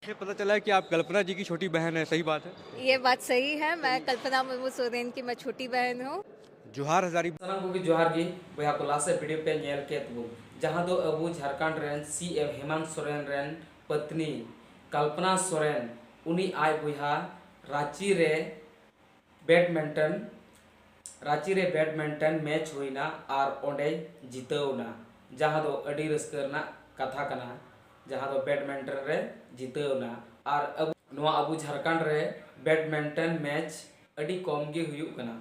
ये पता चला है कि आप कल्पना जी की छोटी बहन है, सही बात है? ये बात सही है। मैं कल्पना मुर्मू सोरेन की मैं छोटी बहन हूँ। जोहार हजारी। सानाम कोगी जोहार गी बया को लासे वीडियो पे नेल के तबु जहां दो Abu Jharkhand rain CM Hemant Soren rain पत्नी कल्पना सोरेन उनी आय बुहा रांची रे बैडमिंटन मैच हुईना और ओंडे जितवना जहां दो अडी रस्करना कथा कना जहां दो बैडमिंटन रे जितवना और अबु झारखंड रे बैडमिंटन मैच अडी कम गे हुयु कना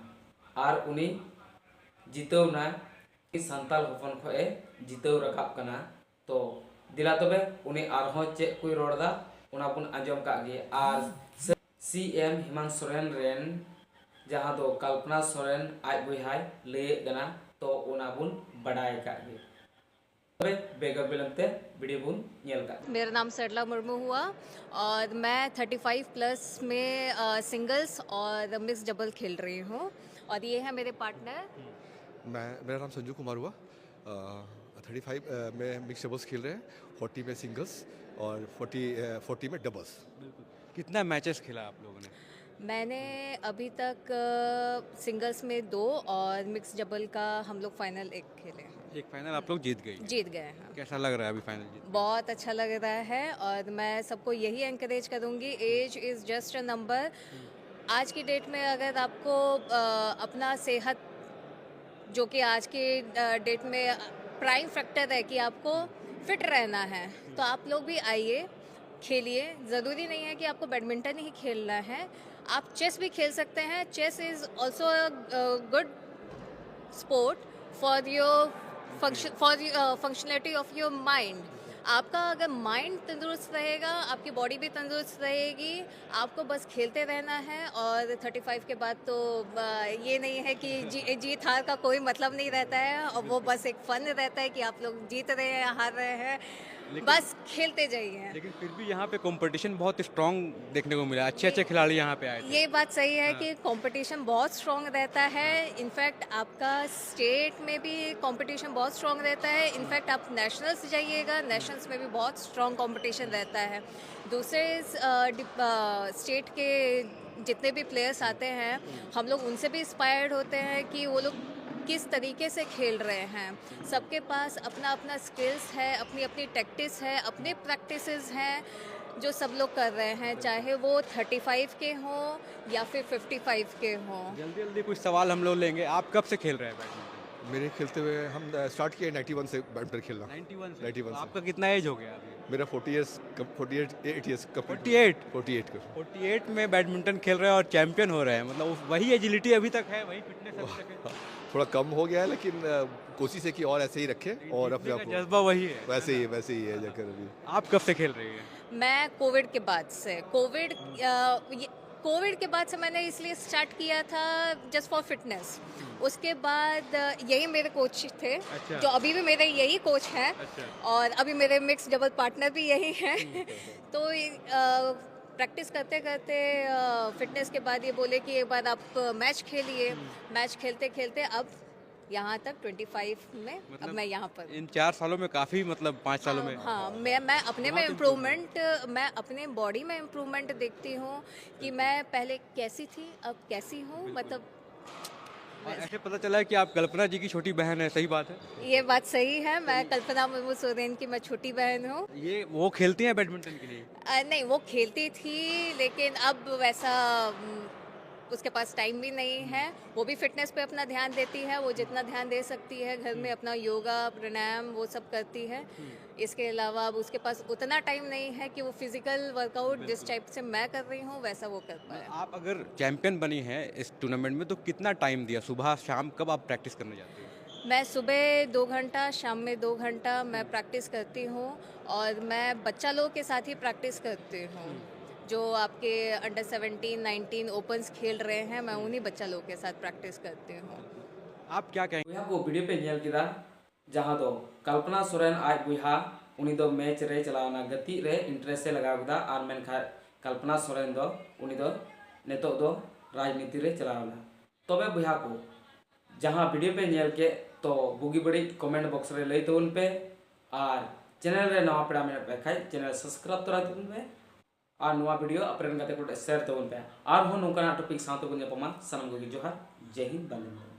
और उनी जितवना संताल हपन खोए जितव रकाब कना तो दिला तबे उनी आरहों चे कोई रोड़दा उना बुन आंजम का गे और सीएम हेमंत सोरेन रेन जहां दो कल्पना सोरेन आज बुहाय ले गना तो उना बुन बड़ाई का गे तबे बेगर बिलमते वीडियो बुन नेल का। मेरा नाम सरला मुर्मू हुआ और मैं 35 प्लस में सिंगल्स और मिक्स डबल खेल रही हूँ और ये है मेरे पार्टनर। मेरा नाम संजू कुमार हुआ। 35 में मिक्स डबल्स खेल रहे हैं, 40 में सिंगल्स और 40 में डबल्स। कितना मैचेस खेला आप लोगों ने? मैंने अभी तक सिंगल्स में 2 और मिक्स डबल का हम लोग फाइनल 1 खेले हैं। एक फाइनल आप लोग जीत गए हैं। कैसा लग रहा है अभी फाइनल जीत? बहुत अच्छा लग रहा है और मैं सबको यही एनकरेज करूँगी, age is just a number. आज की डेट में अगर आपको अपना सेहत, जो कि आज के डेट में प्राइम फैक्टर है कि आपको फिट रहना है, तो आप लोग भी आइए, खेलिए। ज़रूरी नहीं है कि आपको बैडमिंटन ही खेलना है, आप चेस भी खेल सकते हैं। Chess is also a good sport for your functionality of your mind. आपका अगर माइंड तंदुरुस्त रहेगा, आपकी बॉडी भी तंदुरुस्त रहेगी। आपको बस खेलते रहना है और 35 के बाद तो ये नहीं है कि जीत हार का कोई मतलब नहीं रहता है, और वो बस एक फन रहता है कि आप लोग जीत रहे हैं, हार रहे हैं, बस खेलते जाइए। लेकिन फिर भी यहाँ पे कंपटीशन बहुत स्ट्रांग देखने को मिला, अच्छे खिलाड़ी यहाँ पे आए थे। ये बात सही है कि कंपटीशन बहुत स्ट्रांग रहता है। इनफैक्ट आपका स्टेट में भी कंपटीशन बहुत स्ट्रांग रहता है। इनफैक्ट आप नेशनल्स जाइएगा, नेशनल्स में भी बहुत स्ट्रांग कंपटीशन रहता है। दूसरे स्टेट के जितने भी प्लेयर्स आते हैं, हम लोग उनसे भी इंस्पायर्ड होते हैं कि वो लोग किस तरीके से खेल रहे हैं। सबके पास अपना अपना स्किल्स है, अपनी अपनी टैक्टिस है, अपने प्रैक्टिसेस हैं जो सब लोग कर रहे हैं, चाहे वो 35 के हों या फिर 55 के हों। जल्दी जल्दी कुछ सवाल हम लोग लेंगे। आप कब से खेल रहे हैं बैडमिंटन? मेरे खेलते हुए हम स्टार्ट किए 91 से बैडमिंटन खेलना। 91 से? 91 से। आपका कितना एज हो गया अभी? मेरा 48 ईयर्स का 48 का 48 में बैडमिंटन खेल रहे हैं और चैंपियन हो रहे हैं, मतलब वही एजिलिटी अभी तक है, वही फिटनेस अभी तक है। थोड़ा कम हो गया है, लेकिन कोशिश है कि और ऐसे ही रखे और अपने आप जीतने को का जज्बा वही है। वैसे ही है जाकर अभी। आप कब से खेल रही हैं? मैं कोविड के बाद से कोविड के बाद से मैंने इसलिए स्टार्ट किया था जस्ट फॉर फिटनेस। उसके बाद यही मेरे कोच थे। अच्छा। जो अभी भी मेरे यही कोच हैं। अच्छा। और अभी मेरे मिक्स डबल पार्टनर भी यही हैं। तो प्रैक्टिस करते करते फिटनेस के बाद ये बोले कि एक बार आप मैच खेलिए। मैच खेलते खेलते अब यहाँ तक 25 में अब मैं यहाँ पर इन 4 सालों में काफी, मतलब 5 सालों में हाँ, मैं अपने में इम्प्रूवमेंट, मैं अपने बॉडी में इम्प्रूवमेंट देखती हूँ कि मैं पहले कैसी थी, अब कैसी हूँ, मतलब और ऐसे पता चला है कि आप कल्पना जी की छोटी बहन है, सही बात है? ये बात सही है। मैं कल्पना मुर्मू सोरेन की मैं छोटी बहन हूँ। ये वो खेलती हैं बैडमिंटन के लिए? नहीं, वो खेलती थी लेकिन अब वैसा उसके पास टाइम भी नहीं है। वो भी फिटनेस पे अपना ध्यान देती है, वो जितना ध्यान दे सकती है घर में अपना योगा प्राणायाम वो सब करती है। इसके अलावा अब उसके पास उतना टाइम नहीं है कि वो फिजिकल वर्कआउट जिस टाइप से मैं कर रही हूँ वैसा वो कर पाए। आप अगर चैंपियन बनी हैं इस टूर्नामेंट में तो कितना टाइम दिया, सुबह शाम, कब आप प्रैक्टिस करने जाते हो? मैं सुबह 2 घंटा, शाम में 2 घंटा मैं प्रैक्टिस करती हूँ और मैं बच्चा लोग के साथ ही प्रैक्टिस करती हूँ। जो आपके अंडर 17, 19 ओपन्स खेल रहे हैं, मैं उन्हीं बच्चा लोग के साथ प्रैक्टिस करती हूँ। आप क्या कहेंगे? बुहा को वीडियो पे नेल किदा जहां दो कल्पना सोरेन आज बुहा उनी दो मैच रे चलावना गति रे इंटरेस्ट से लगाव किदा और मेनखा कल्पना सोरेन दो उनी दो नेतो दो राजनीति रे चलावना। तबे बुहा को जहां वीडियो पे नेल के तो बुगी बड़ी कमेंट बॉक्स रे लई तबन पे और चैनल रे नवा पेड़ा मेरे पे खाई चैनल सब्सक्राइब तोरा तबन पे और नुआ वीडियो अपने गाते को शेयर तबन पे और नौकाना टॉपिक साथ बन जापमा सानम को जोहार जय हिंद बंदे